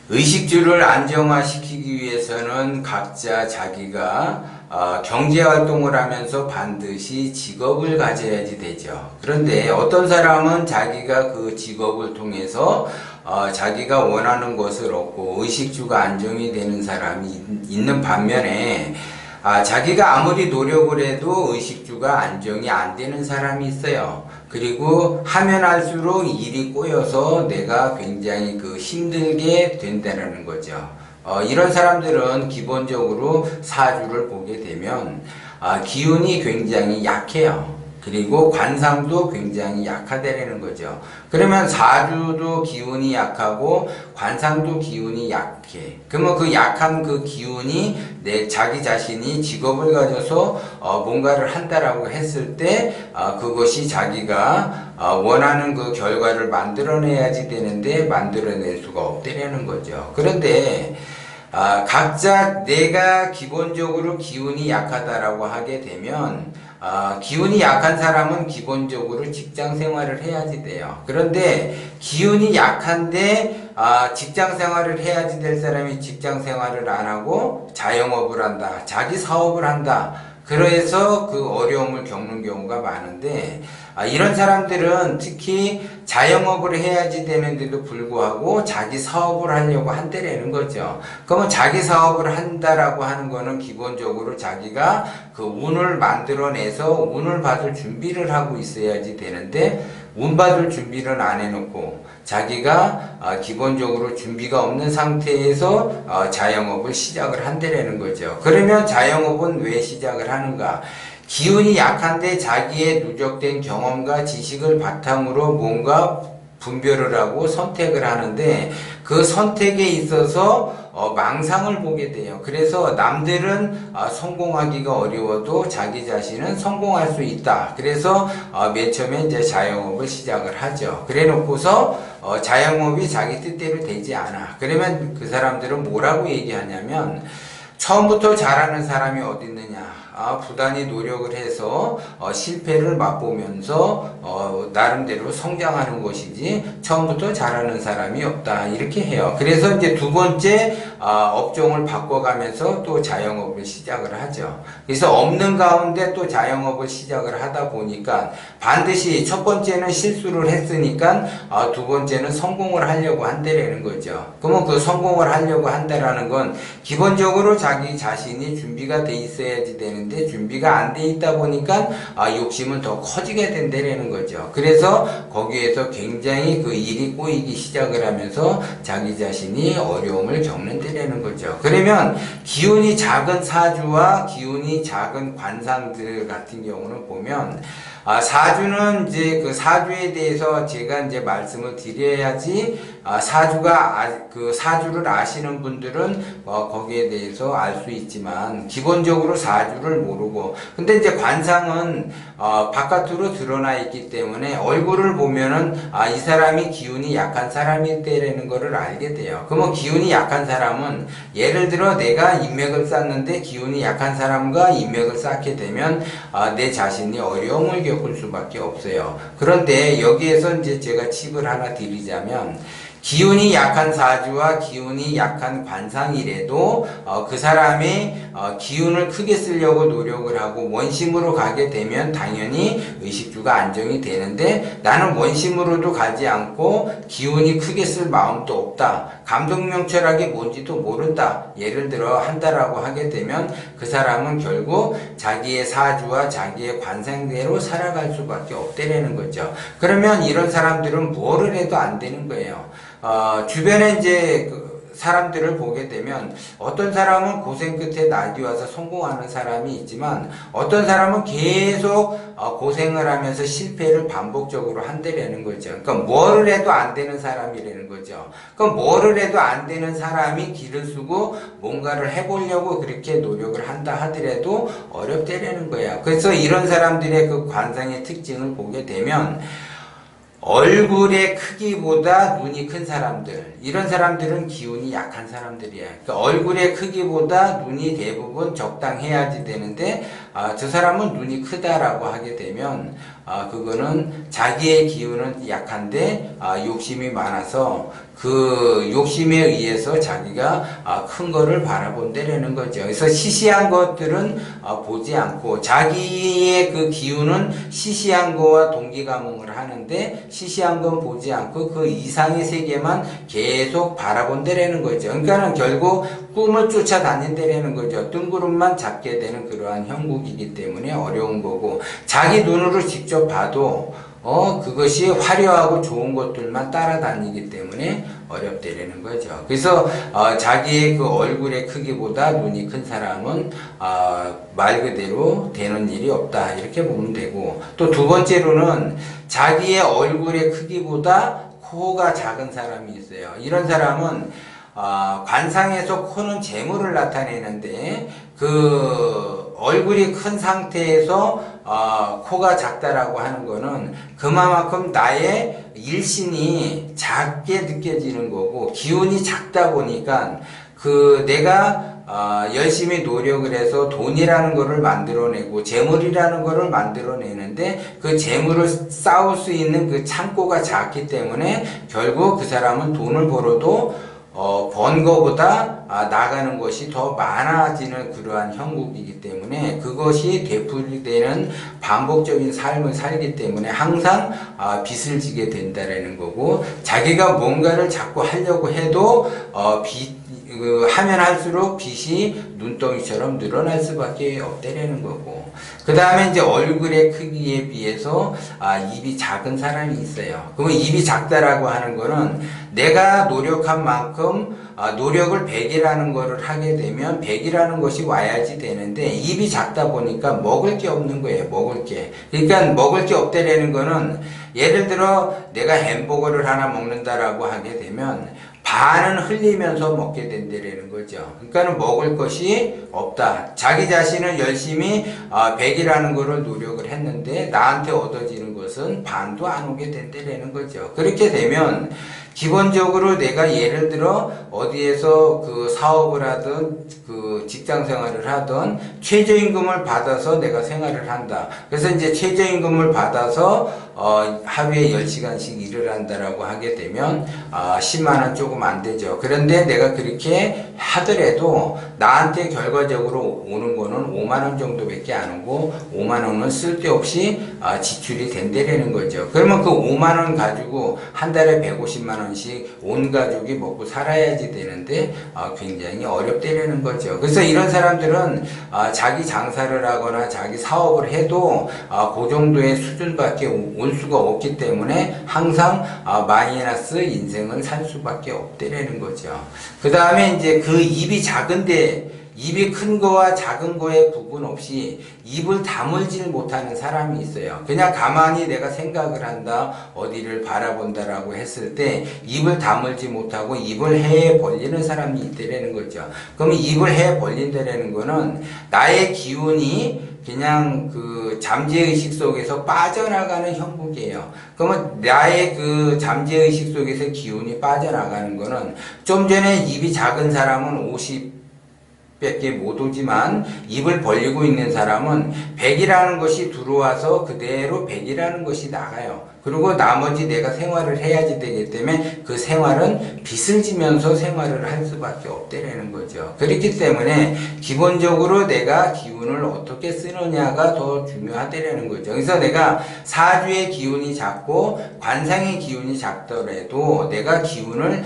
의식주를 안정화시키기 위해서는 각자 자기가 경제활동을 하면서 반드시 직업을 가져야지 되죠. 그런데 어떤 사람은 자기가 그 직업을 통해서 자기가 원하는 것을 얻고 의식주가 안정이 되는 사람이 있는 반면에 자기가 아무리 노력을 해도 의식주가 안정이 안 되는 사람이 있어요. 그리고 하면 할수록 일이 꼬여서 내가 굉장히 힘들게 된다는 거죠. 이런 사람들은 기본적으로 사주를 보게 되면 기운이 굉장히 약해요. 그리고 관상도 굉장히 약하다는 거죠. 그러면 사주도 기운이 약하고 관상도 기운이 약해. 그러면 그 약한 그 기운이 자기 자신이 직업을 가져서 뭔가를 한다라고 했을 때 그것이 자기가 원하는 그 결과를 만들어내야지 되는데 만들어낼 수가 없다는 거죠. 그런데 각자 내가 기본적으로 기운이 약하다라고 하게 되면 기운이 약한 사람은 기본적으로 직장 생활을 해야지 돼요. 그런데 기운이 약한데 직장 생활을 해야지 될 사람이 직장 생활을 안 하고 자영업을 한다, 자기 사업을 한다. 그래서 그 어려움을 겪는 경우가 많은데 이런 사람들은 특히 자영업을 해야지 되는데도 불구하고 자기 사업을 하려고 한다라는 거죠. 그러면 자기 사업을 한다라고 하는 거는 기본적으로 자기가 그 운을 만들어내서 운을 받을 준비를 하고 있어야지 되는데 운 받을 준비를 안 해놓고 자기가 기본적으로 준비가 없는 상태에서 자영업을 시작을 한다라는 거죠. 그러면 자영업은 왜 시작을 하는가? 기운이 약한데 자기의 누적된 경험과 지식을 바탕으로 뭔가 분별을 하고 선택을 하는데 그 선택에 있어서 망상을 보게 돼요. 그래서 남들은 성공하기가 어려워도 자기 자신은 성공할 수 있다. 그래서 맨 처음에 이제 자영업을 시작을 하죠. 그래 놓고서 자영업이 자기 뜻대로 되지 않아. 그러면 그 사람들은 뭐라고 얘기하냐면 처음부터 잘하는 사람이 어디 있느냐. 부단히 노력을 해서 실패를 맛보면서 나름대로 성장하는 것이지 처음부터 잘하는 사람이 없다 이렇게 해요. 그래서 이제 두 번째 업종을 바꿔가면서 또 자영업을 시작을 하죠. 그래서 없는 가운데 또 자영업을 시작을 하다 보니까 반드시 첫 번째는 실수를 했으니까 두 번째는 성공을 하려고 한다라는 거죠. 그러면 그 성공을 하려고 한다라는 건 기본적으로 자기 자신이 준비가 돼 있어야지 되는데 준비가 안 돼 있다 보니까 욕심은 더 커지게 된다는 거죠. 그래서 거기에서 굉장히 그 일이 꼬이기 시작을 하면서 자기 자신이 어려움을 겪는다는 거죠. 그러면 기운이 작은 사주와 기운이 작은 관상들 같은 경우는 보면 사주는 이제 그 사주에 대해서 제가 이제 말씀을 드려야지 사주가 그 사주를 아시는 분들은 거기에 대해서 알 수 있지만 기본적으로 사주를 모르고 근데 이제 관상은 바깥으로 드러나 있기 때문에 얼굴을 보면은 이 사람이 기운이 약한 사람이라는 거를 알게 돼요. 그러면 기운이 약한 사람은 예를 들어 내가 인맥을 쌓는데 기운이 약한 사람과 인맥을 쌓게 되면 내 자신이 어려움을 겪을 수밖에 없어요. 그런데 여기에서 이제 제가 팁을 하나 드리자면 기운이 약한 사주와 기운이 약한 관상이라도 그 사람이 기운을 크게 쓰려고 노력을 하고 원심으로 가게 되면 당연히 의식주가 안정이 되는데 나는 원심으로도 가지 않고 기운이 크게 쓸 마음도 없다. 감독명철학이 뭔지도 모른다. 예를 들어 한다라고 하게 되면 그 사람은 결국 자기의 사주와 자기의 관상대로 살아갈 수밖에 없다는 거죠. 그러면 이런 사람들은 뭐를 해도 안 되는 거예요. 주변에 이제 사람들을 보게 되면 어떤 사람은 고생 끝에 낙이 와서 성공하는 사람이 있지만 어떤 사람은 계속 고생을 하면서 실패를 반복적으로 한다라는 거죠. 그러니까 뭐를 해도 안 되는 사람이라는 거죠. 그럼 뭐를 해도 안 되는 사람이 길을 쓰고 뭔가를 해보려고 그렇게 노력을 한다 하더라도 어렵다라는 거예요. 그래서 이런 사람들의 그 관상의 특징을 보게 되면 얼굴의 크기보다 눈이 큰 사람들, 이런 사람들은 기운이 약한 사람들이야. 그러니까 얼굴의 크기보다 눈이 대부분 적당해야지 되는데 저 사람은 눈이 크다라고 하게 되면 그거는 자기의 기운은 약한데 욕심이 많아서 그 욕심에 의해서 자기가 큰 거를 바라본다라는 거죠. 그래서 시시한 것들은 보지 않고 자기의 그 기운은 시시한 거와 동기감응을 하는데 시시한 건 보지 않고 그 이상의 세계만 계속 바라본다라는 거죠. 그러니까는 결국 꿈을 쫓아다닌다라는 거죠. 뜬구름만 잡게 되는 그러한 형국이기 때문에 어려운 거고 자기 눈으로 직접 봐도 그것이 화려하고 좋은 것들만 따라다니기 때문에 어렵다라는 거죠. 그래서 자기의 그 얼굴의 크기보다 눈이 큰 사람은 말 그대로 되는 일이 없다 이렇게 보면 되고 또 두 번째로는 자기의 얼굴의 크기보다 코가 작은 사람이 있어요. 이런 사람은 관상에서 코는 재물을 나타내는데 그 얼굴이 큰 상태에서 코가 작다라고 하는 거는 그만큼 나의 일신이 작게 느껴지는 거고 기운이 작다 보니까 그 내가 열심히 노력을 해서 돈이라는 거를 만들어내고 재물이라는 거를 만들어내는데 그 재물을 쌓을 수 있는 그 창고가 작기 때문에 결국 그 사람은 돈을 벌어도 번 거보다 나가는 것이 더 많아지는 그러한 형국이기 때문에 그것이 되풀이되는 반복적인 삶을 살기 때문에 항상 빚을 지게 된다라는 거고 자기가 뭔가를 자꾸 하려고 해도 하면 할수록 빚이 눈덩이처럼 늘어날 수밖에 없다라는 거고 그 다음에 이제 얼굴의 크기에 비해서 입이 작은 사람이 있어요. 그러면 입이 작다라고 하는 거는 내가 노력한 만큼 노력을 100이라는 거를 하게 되면 100이라는 것이 와야지 되는데 입이 작다 보니까 먹을 게 없는 거예요. 먹을 게. 그러니까 먹을 게 없다라는 거는 예를 들어 내가 햄버거를 하나 먹는다라고 하게 되면 반은 흘리면서 먹게 된다라는 거죠. 그러니까는 먹을 것이 없다. 자기 자신은 열심히 100이라는 거를 노력을 했는데 나한테 얻어지는 것은 반도 안 오게 된다라는 거죠. 그렇게 되면 기본적으로 내가 예를 들어 어디에서 그 사업을 하든 그 직장 생활을 하든 최저임금을 받아서 내가 생활을 한다. 그래서 이제 최저임금을 받아서 하루에 10시간씩 일을 한다라고 하게 되면 10만 원 조금 안 되죠. 그런데 내가 그렇게 하더라도 나한테 결과적으로 오는 거는 5만 원 정도밖에 안 오고 5만 원은 쓸데없이 지출이 된다라는 거죠. 그러면 그 5만 원 가지고 한 달에 150만 원씩 온 가족이 먹고 살아야지 되는데 굉장히 어렵다라는 거죠. 그래서 이런 사람들은 자기 장사를 하거나 자기 사업을 해도 그 정도의 수준밖에 올 수가 없기 때문에 항상 마이너스 인생을 살 수밖에 없다라는 거죠. 그 다음에 이제 그 입이 작은데 입이 큰 거와 작은 거에 구분 없이 입을 다물질 못하는 사람이 있어요. 그냥 가만히 내가 생각을 한다, 어디를 바라본다라고 했을 때 입을 다물지 못하고 입을 해 벌리는 사람이 있다라는 거죠. 그러면 입을 해 벌린다라는 거는 나의 기운이 그냥 그 잠재의식 속에서 빠져나가는 형국이에요. 그러면 나의 그 잠재의식 속에서 기운이 빠져나가는 거는 좀 전에 입이 작은 사람은 50밖에 못 오지만 입을 벌리고 있는 사람은 100이라는 것이 들어와서 그대로 100이라는 것이 나가요. 그리고 나머지 내가 생활을 해야지 되기 때문에 그 생활은 빚을 지면서 생활을 할 수밖에 없다라는 거죠. 그렇기 때문에 기본적으로 내가 기운을 어떻게 쓰느냐가 더 중요하다라는 거죠. 그래서 내가 사주의 기운이 작고 관상의 기운이 작더라도 내가 기운을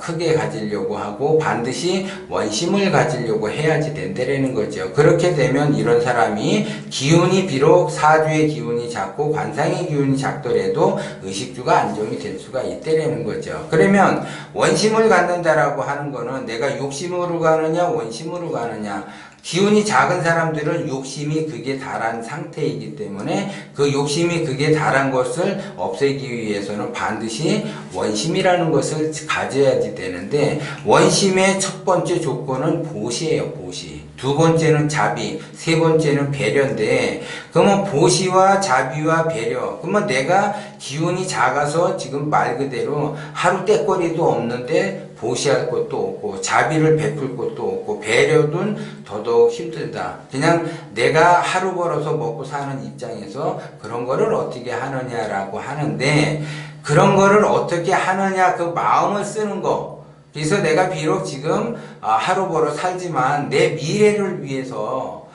크게 가지려고 하고 반드시 원심을 가지려고 해야지 된다라는 거죠. 그렇게 되면 이런 사람이 기운이 비록 사주의 기운이 작고 관상의 기운이 작더라도 의식주가 안정이 될 수가 있다라는 거죠. 그러면 원심을 갖는다라고 하는 거는 내가 욕심으로 가느냐 원심으로 가느냐, 기운이 작은 사람들은 욕심이 극에 달한 상태이기 때문에 그 욕심이 극에 달한 것을 없애기 위해서는 반드시 원심이라는 것을 가져야지 되는데 원심의 첫 번째 조건은 보시예요. 보시. 두 번째는 자비, 세 번째는 배려인데, 그러면 보시와 자비와 배려. 그러면 내가 기운이 작아서 지금 말 그대로 하루 떼거리도 없는데 보시할 것도 없고 자비를 베풀 것도 없고 배려는 더더욱 힘들다. 그냥 내가 하루 벌어서 먹고 사는 입장에서 그런 거를 어떻게 하느냐라고 하는데, 그런 거를 어떻게 하느냐, 그 마음을 쓰는 거. 그래서 내가 비록 지금 하루 벌어 살지만 내 미래를 위해서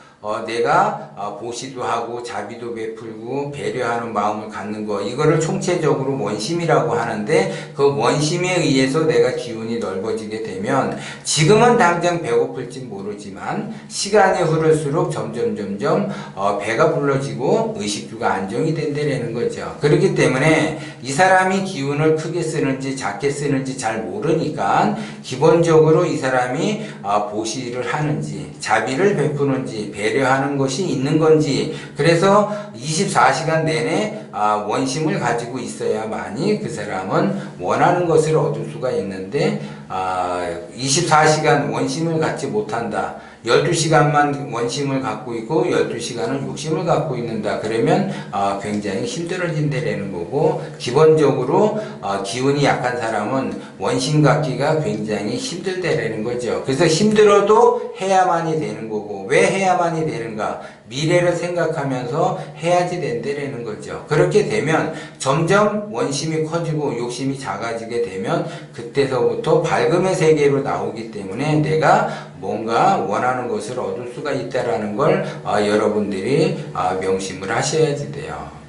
내가 보시도 하고 자비도 베풀고 배려하는 마음을 갖는 거, 이거를 총체적으로 원심이라고 하는데, 그 원심에 의해서 내가 기운이 넓어지게 되면 지금은 당장 배고플지 모르지만 시간이 흐를수록 점점 배가 불러지고 의식주가 안정이 된다는 거죠. 그렇기 때문에 이 사람이 기운을 크게 쓰는지 작게 쓰는지 잘 모르니까 기본적으로 이 사람이 보시를 하는지 자비를 베푸는지 배려하는 것이 있는 건지, 그래서 24시간 내내 원심을 가지고 있어야만이 그 사람은 원하는 것을 얻을 수가 있는데, 24시간 원심을 갖지 못한다, 12시간만 원심을 갖고 있고 12시간은 욕심을 갖고 있는다, 그러면 굉장히 힘들어진다는 거고, 기본적으로 기운이 약한 사람은 원심 갖기가 굉장히 힘들다는 거죠. 그래서 힘들어도 해야만이 되는 거고, 왜 해야만이 되는가? 미래를 생각하면서 해야지 된다는 거죠. 그렇게 되면 점점 원심이 커지고 욕심이 작아지게 되면 그때서부터 밝음의 세계로 나오기 때문에 내가 뭔가 원하는 것을 얻을 수가 있다라는 걸 여러분들이 명심을 하셔야지 돼요.